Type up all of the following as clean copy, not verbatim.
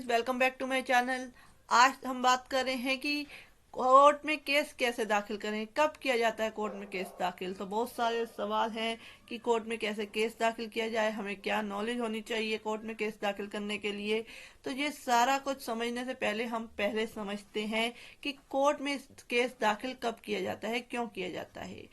Welcome back to my channel. आज हम बात कर रहे हैं कि कोर्ट में केस कैसे दाखिल करें, कब किया जाता है कोर्ट में केस दाखिल। तो बहुत सारे सवाल हैं कि कोर्ट में कैसे केस दाखिल किया जाए, हमें क्या नॉलेज होनी चाहिए कोर्ट में केस दाखिल करने के लिए। तो ये सारा कुछ समझने से पहले हम पहले समझते हैं कि कोर्ट में केस दाखिल कब किया जाता है, क्यों किया जाता है।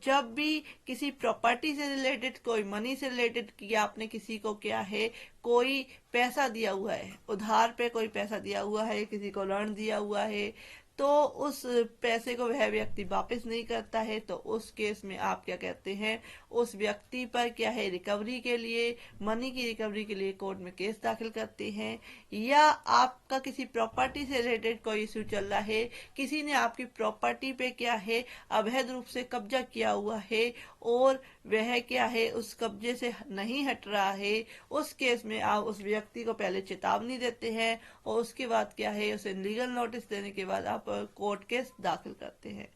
जब भी किसी प्रॉपर्टी से रिलेटेड, कोई मनी से रिलेटेड किया, आपने किसी को क्या है, कोई पैसा दिया हुआ है, उधार पे कोई पैसा दिया हुआ है, किसी को लोन दिया हुआ है, तो उस पैसे को वह व्यक्ति वापस नहीं करता है, तो उस केस में आप क्या कहते हैं, उस व्यक्ति पर क्या है, रिकवरी के लिए, मनी की रिकवरी के लिए कोर्ट में केस दाखिल करते हैं। या आपका किसी प्रॉपर्टी से रिलेटेड कोई इशू चल रहा है, किसी ने आपकी प्रॉपर्टी पे क्या है, अवैध रूप से कब्जा किया हुआ है और वह क्या है, उस कब्जे से नहीं हट रहा है, उस केस में आप उस व्यक्ति को पहले चेतावनी देते हैं और उसके बाद क्या है, उसे लीगल नोटिस देने के बाद आप कोर्ट केस दाखिल करते हैं।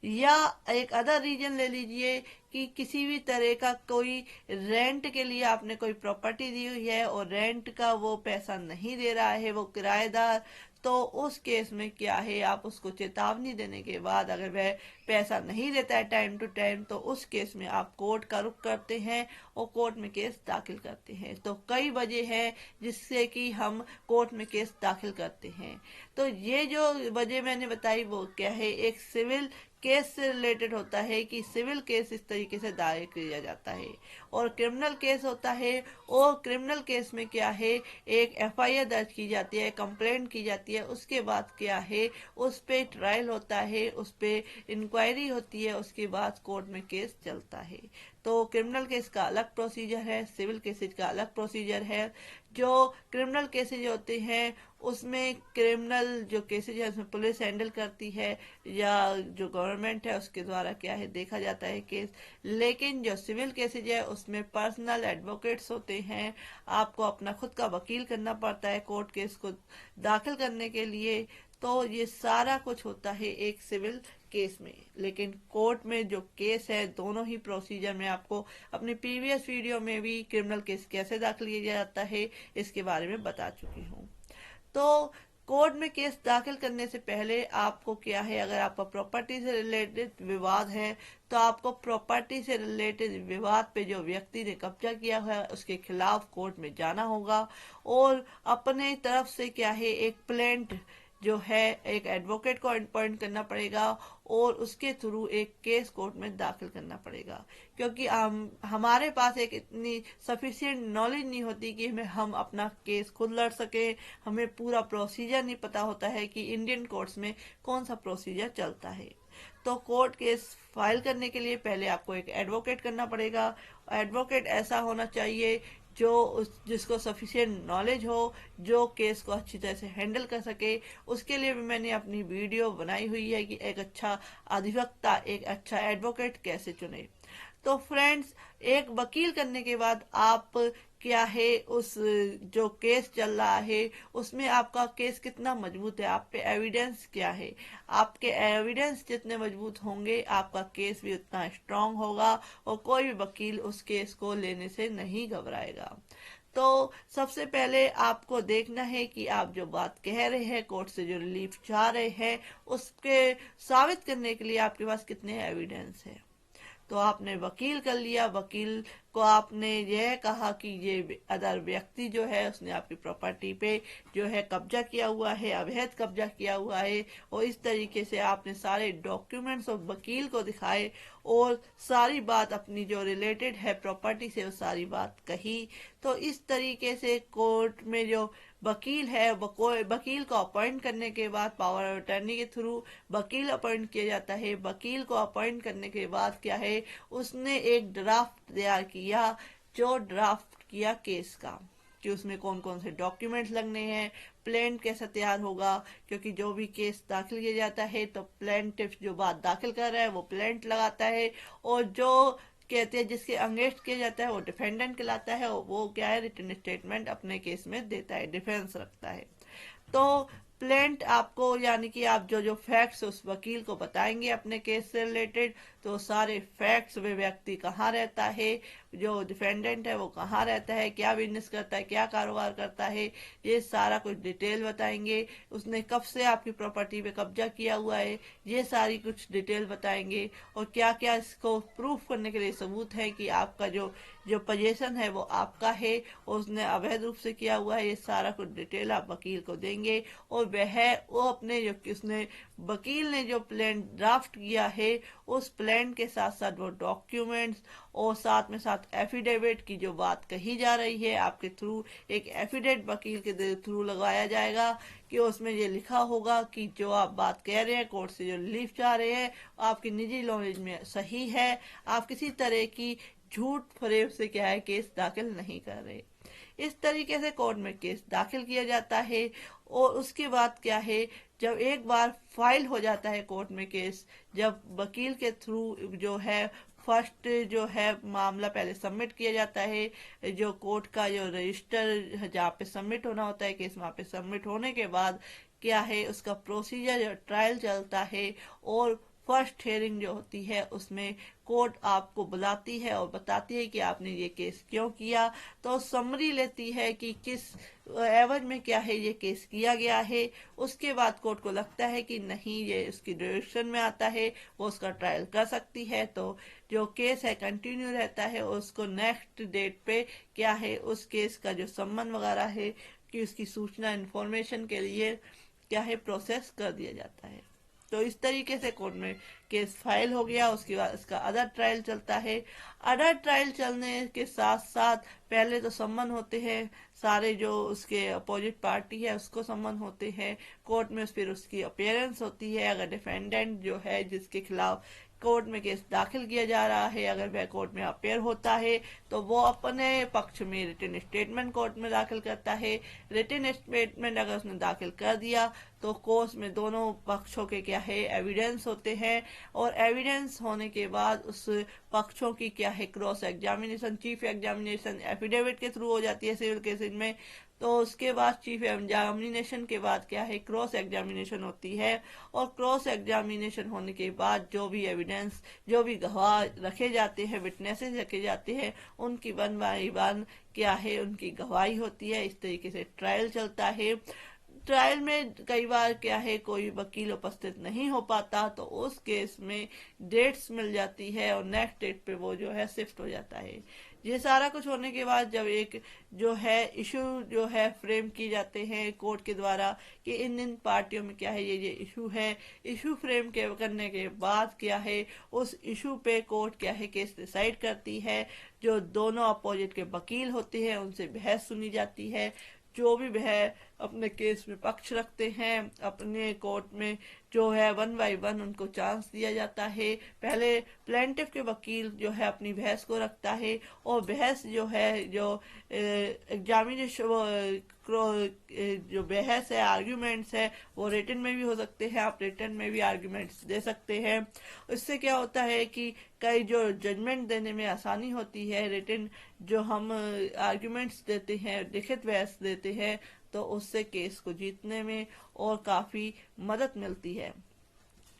या एक अदर रीजन ले लीजिए कि किसी भी तरह का कोई रेंट के लिए आपने कोई प्रॉपर्टी दी हुई है और रेंट का वो पैसा नहीं दे रहा है वो किराएदार, तो उस केस में क्या है, आप उसको चेतावनी देने के बाद अगर वह पैसा नहीं देता है टाइम टू टाइम, तो उस केस में आप कोर्ट का रुख करते हैं और कोर्ट में केस दाखिल करते हैं। तो कई वजह है जिससे कि हम कोर्ट में केस दाखिल करते हैं। तो ये जो वजह मैंने बताई वो क्या है, एक सिविल केस से रिलेटेड होता है कि सिविल केस इस तरीके से दायर किया जाता है और क्रिमिनल केस होता है। और क्रिमिनल केस में क्या है, एक एफआईआर दर्ज की जाती है, कंप्लेंट की जाती है, उसके बाद क्या है, उस पे ट्रायल होता है, उस पे इंक्वायरी होती है, उसके बाद कोर्ट में केस चलता है। तो क्रिमिनल केस का अलग प्रोसीजर है, सिविल केसेज का अलग प्रोसीजर है। जो क्रिमिनल केसेज होते हैं उसमें क्रिमिनल जो केसेज है उसमें पुलिस हैंडल करती है या जो गवर्नमेंट है उसके द्वारा क्या है देखा जाता है केस। लेकिन जो सिविल केसेज है उसमें पर्सनल एडवोकेट्स होते हैं, आपको अपना खुद का वकील करना पड़ता है कोर्ट केस को दाखिल करने के लिए। तो ये सारा कुछ होता है एक सिविल केस में। लेकिन कोर्ट में जो केस है, दोनों ही प्रोसीजर में आपको अपनी प्रीवियस वीडियो में भी क्रिमिनल केस कैसे दाखिल किया जाता है इसके बारे में बता चुकी हूँ। तो कोर्ट में केस दाखिल करने से पहले आपको क्या है, अगर आपका प्रॉपर्टी से रिलेटेड विवाद है तो आपको प्रॉपर्टी से रिलेटेड विवाद पे जो व्यक्ति ने कब्जा किया है उसके खिलाफ कोर्ट में जाना होगा और अपने तरफ से क्या है, एक प्लेंट जो है, एक एडवोकेट को अपॉइंट करना पड़ेगा और उसके थ्रू एक केस कोर्ट में दाखिल करना पड़ेगा। क्योंकि हमारे पास एक इतनी सफिशिएंट नॉलेज नहीं होती कि हम अपना केस खुद लड़ सके। हमें पूरा प्रोसीजर नहीं पता होता है कि इंडियन कोर्ट्स में कौन सा प्रोसीजर चलता है। तो कोर्ट केस फाइल करने के लिए पहले आपको एक एडवोकेट करना पड़ेगा। एडवोकेट ऐसा होना चाहिए जो जिसको सफिशिएंट नॉलेज हो, जो केस को अच्छी तरह से हैंडल कर सके। उसके लिए भी मैंने अपनी वीडियो बनाई हुई है कि एक अच्छा अधिवक्ता, एक अच्छा एडवोकेट कैसे चुने। तो फ्रेंड्स, एक वकील करने के बाद आप क्या है, उस जो केस चल रहा है उसमें आपका केस कितना मजबूत है, आप पे एविडेंस क्या है। आपके एविडेंस जितने मजबूत होंगे आपका केस भी उतना स्ट्रांग होगा और कोई भी वकील उस केस को लेने से नहीं घबराएगा। तो सबसे पहले आपको देखना है कि आप जो बात कह रहे हैं, कोर्ट से जो रिलीफ चाह रहे हैं, उसके साबित करने के लिए आपके पास कितने एविडेंस है। तो आपने वकील कर लिया, वकील को आपने यह कहा कि ये अदर व्यक्ति जो है उसने आपकी प्रॉपर्टी पे जो है कब्जा किया हुआ है, अवैध कब्जा किया हुआ है, और इस तरीके से आपने सारे डॉक्यूमेंट्स और वकील को दिखाए और सारी बात अपनी जो रिलेटेड है प्रॉपर्टी से वो सारी बात कही। तो इस तरीके से कोर्ट में जो वकील है, वकील को अपॉइंट करने के बाद पावर ऑफ अटर्नी के थ्रू वकील अपॉइंट किया जाता है। वकील को अपॉइंट करने के बाद क्या है, उसने एक ड्राफ्ट तैयार किया, जो ड्राफ्ट किया केस का, कि उसमें कौन कौन से डॉक्यूमेंट्स लगने हैं, प्लेंट कैसा तैयार होगा। क्योंकि जो भी केस दाखिल किया जाता है तो प्लेंटिफ जो बात दाखिल कर रहा है वो प्लेंट लगाता है और जो कहते हैं जिसके अगेंस्ट किया जाता है वो डिफेंडेंट कहलाता है और वो क्या है, रिटन स्टेटमेंट अपने केस में देता है, डिफेंस रखता है। तो प्लेंट आपको, यानी कि आप जो जो फैक्ट्स उस वकील को बताएंगे अपने केस से रिलेटेड, तो सारे फैक्ट्स, वे व्यक्ति कहाँ रहता है, जो डिफेंडेंट है वो कहाँ रहता है, क्या बिजनेस करता है, क्या कारोबार करता है, ये सारा कुछ डिटेल बताएंगे। उसने कब से आपकी प्रॉपर्टी पे कब्जा किया हुआ है, ये सारी कुछ डिटेल बताएंगे। और क्या क्या इसको प्रूफ करने के लिए सबूत है कि आपका जो जो पोजीशन है वो आपका है और उसने अवैध रूप से किया हुआ है, ये सारा कुछ डिटेल आप वकील को देंगे। और वो अपने जो उसने वकील ने जो प्लान ड्राफ्ट किया है उस प्लान के साथ साथ वो डॉक्यूमेंट्स और साथ में साथ एफिडेविट की जो बात कही जा रही है आपके थ्रू, एक एफिडेविट वकील के थ्रू लगाया जाएगा कि उसमें ये लिखा होगा कि जो आप बात कह रहे हैं, कोर्ट से जो रिलीफ चाह रहे हैं, आपकी निजी नॉलेज में सही है, आप किसी तरह की झूठ फरेब से क्या है केस दाखिल नहीं कर रहे। इस तरीके से कोर्ट में केस दाखिल किया जाता है। और उसके बाद क्या है, जब एक बार फाइल हो जाता है कोर्ट में केस, जब वकील के थ्रू जो है फर्स्ट जो है मामला पहले सबमिट किया जाता है, जो कोर्ट का जो रजिस्टर जहाँ पे सबमिट होना होता है केस, वहाँ पे सबमिट होने के बाद क्या है उसका प्रोसीजर जो ट्रायल चलता है। और फर्स्ट हियरिंग जो होती है उसमें कोर्ट आपको बुलाती है और बताती है कि आपने ये केस क्यों किया, तो समरी लेती है कि किस एवज में क्या है ये केस किया गया है। उसके बाद कोर्ट को लगता है कि नहीं ये उसकी ड्यूरेक्शन में आता है, वो उसका ट्रायल कर सकती है, तो जो केस है कंटिन्यू रहता है। उसको नेक्स्ट डेट पे क्या है उस केस का जो सम्मन वगैरह है कि उसकी सूचना इन्फॉर्मेशन के लिए क्या है प्रोसेस कर दिया जाता है। तो इस तरीके से कोर्ट में केस फाइल हो गया। उसके बाद इसका अदर ट्रायल चलता है। अदर ट्रायल चलने के साथ साथ पहले तो सम्मन होते हैं, सारे जो उसके अपोजिट पार्टी है उसको सम्मन होते हैं कोर्ट में, फिर उसकी अपियरेंस होती है। अगर डिफेंडेंट जो है जिसके खिलाफ कोर्ट में केस दाखिल किया जा रहा है अगर वह कोर्ट में अपेयर होता है तो वो अपने पक्ष में रिटन स्टेटमेंट कोर्ट में दाखिल करता है। रिटन स्टेटमेंट अगर उसने दाखिल कर दिया तो कोर्ट में दोनों पक्षों के क्या है एविडेंस होते हैं। और एविडेंस होने के बाद उस पक्षों की क्या है cross examination, chief examination affidavit के थ्रू हो जाती है सिविल केसेज में। तो उसके बाद चीफ एग्जामिनेशन के बाद क्या है क्रॉस एग्जामिनेशन होती है। और क्रॉस एग्जामिनेशन होने के बाद जो भी एविडेंस, जो भी गवाह रखे जाते हैं, विटनेसेस रखे जाते हैं, उनकी वन बाई वन क्या है उनकी गवाही होती है। इस तरीके से ट्रायल चलता है। ट्रायल में कई बार क्या है कोई वकील उपस्थित नहीं हो पाता तो उस केस में डेट्स मिल जाती है और नेक्स्ट डेट पे वो जो है शिफ्ट हो जाता है। ये सारा कुछ होने के बाद जब एक जो है इशू जो है फ्रेम की जाते हैं कोर्ट के द्वारा कि इन इन पार्टियों में क्या है ये इशू है, इशू फ्रेम के करने के बाद क्या है उस इशू पे कोर्ट क्या है केस डिसाइड करती है। जो दोनों अपोजिट के वकील होते हैं उनसे बहस सुनी जाती है। जो भी वह अपने केस में पक्ष रखते हैं अपने कोर्ट में जो है वन बाई वन उनको चांस दिया जाता है। पहले प्लेंटिफ के वकील जो है अपनी बहस को रखता है और बहस जो है जो एग्जामिनेशन जो बहस है आर्ग्यूमेंट्स है वो रिटन में भी हो सकते हैं, आप रिटन में भी आर्ग्यूमेंट्स दे सकते हैं। इससे क्या होता है कि कई जो जजमेंट देने में आसानी होती है, रिटन जो हम आर्ग्यूमेंट्स देते हैं, लिखित बहस देते हैं, तो उससे केस को जीतने में और काफ़ी मदद मिलती है।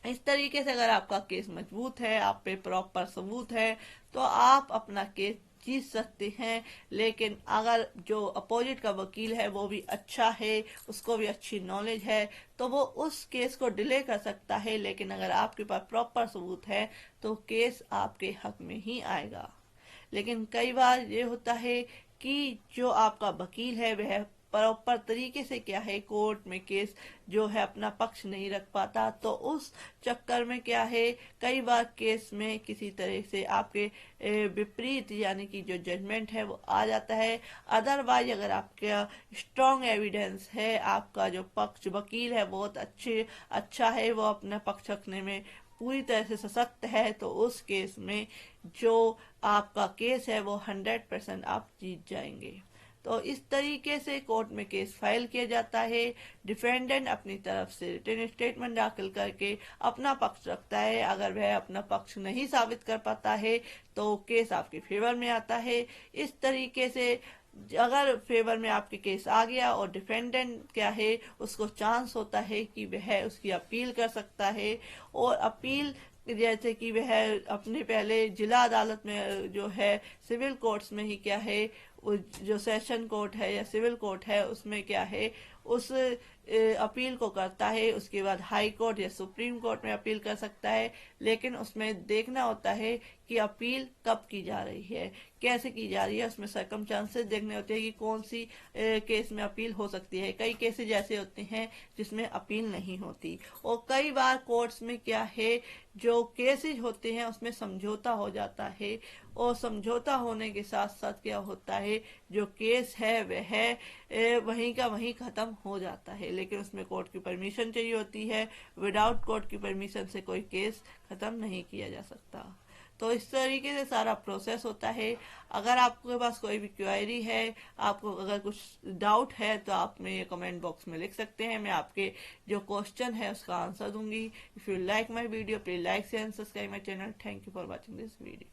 इस तरीके से अगर आपका केस मजबूत है, आप पे प्रॉपर सबूत है, तो आप अपना केस जीत सकते हैं। लेकिन अगर जो अपोजिट का वकील है वो भी अच्छा है, उसको भी अच्छी नॉलेज है, तो वो उस केस को डिले कर सकता है। लेकिन अगर आपके पास प्रॉपर सबूत है तो केस आपके हक में ही आएगा। लेकिन कई बार ये होता है कि जो आपका वकील है वह प्रॉपर तरीके से क्या है कोर्ट में केस जो है अपना पक्ष नहीं रख पाता, तो उस चक्कर में क्या है कई बार केस में किसी तरह से आपके विपरीत यानी कि जो जजमेंट है वो आ जाता है। अदरवाइज अगर आपका स्ट्रॉन्ग एविडेंस है, आपका जो पक्ष वकील है बहुत अच्छा है, वो अपना पक्ष रखने में पूरी तरह से सशक्त है, तो उस केस में जो आपका केस है वो 100% आप जीत जाएंगे। तो इस तरीके से कोर्ट में केस फाइल किया जाता है। डिफेंडेंट अपनी तरफ से रिटन स्टेटमेंट दाखिल करके अपना पक्ष रखता है। अगर वह अपना पक्ष नहीं साबित कर पाता है तो केस आपके फेवर में आता है। इस तरीके से अगर फेवर में आपके केस आ गया और डिफेंडेंट क्या है उसको चांस होता है कि वह उसकी अपील कर सकता है। और अपील जैसे कि वह अपने पहले जिला अदालत में जो है सिविल कोर्ट्स में ही क्या है, जो सेशन कोर्ट है या सिविल कोर्ट है उसमें क्या है उस अपील को करता है, उसके बाद हाई कोर्ट या सुप्रीम कोर्ट में अपील कर सकता है। लेकिन उसमें देखना होता है कि अपील कब की जा रही है, कैसे की जा रही है, उसमें सर्कमस्टांसेस देखने होते हैं कि कौन सी केस में अपील हो सकती है। कई केसेस ऐसे होते हैं जिसमें अपील नहीं होती, और कई बार कोर्ट्स में क्या है जो केसेस होते हैं उसमें समझौता हो जाता है, और समझौता होने के साथ साथ क्या होता है जो केस है वह वहीं का वहीं खत्म हो जाता है, लेकिन उसमें कोर्ट की परमिशन चाहिए होती है। विदाउट कोर्ट की परमिशन से कोई केस खत्म नहीं किया जा सकता। तो इस तरीके से सारा प्रोसेस होता है। अगर आपके पास कोई भी क्वेरी है, आपको अगर कुछ डाउट है, तो आप मेरे कमेंट बॉक्स में लिख सकते हैं, मैं आपके जो क्वेश्चन है उसका आंसर दूंगी। If you like my video please like share and subscribe my channel. Thank you for watching this video.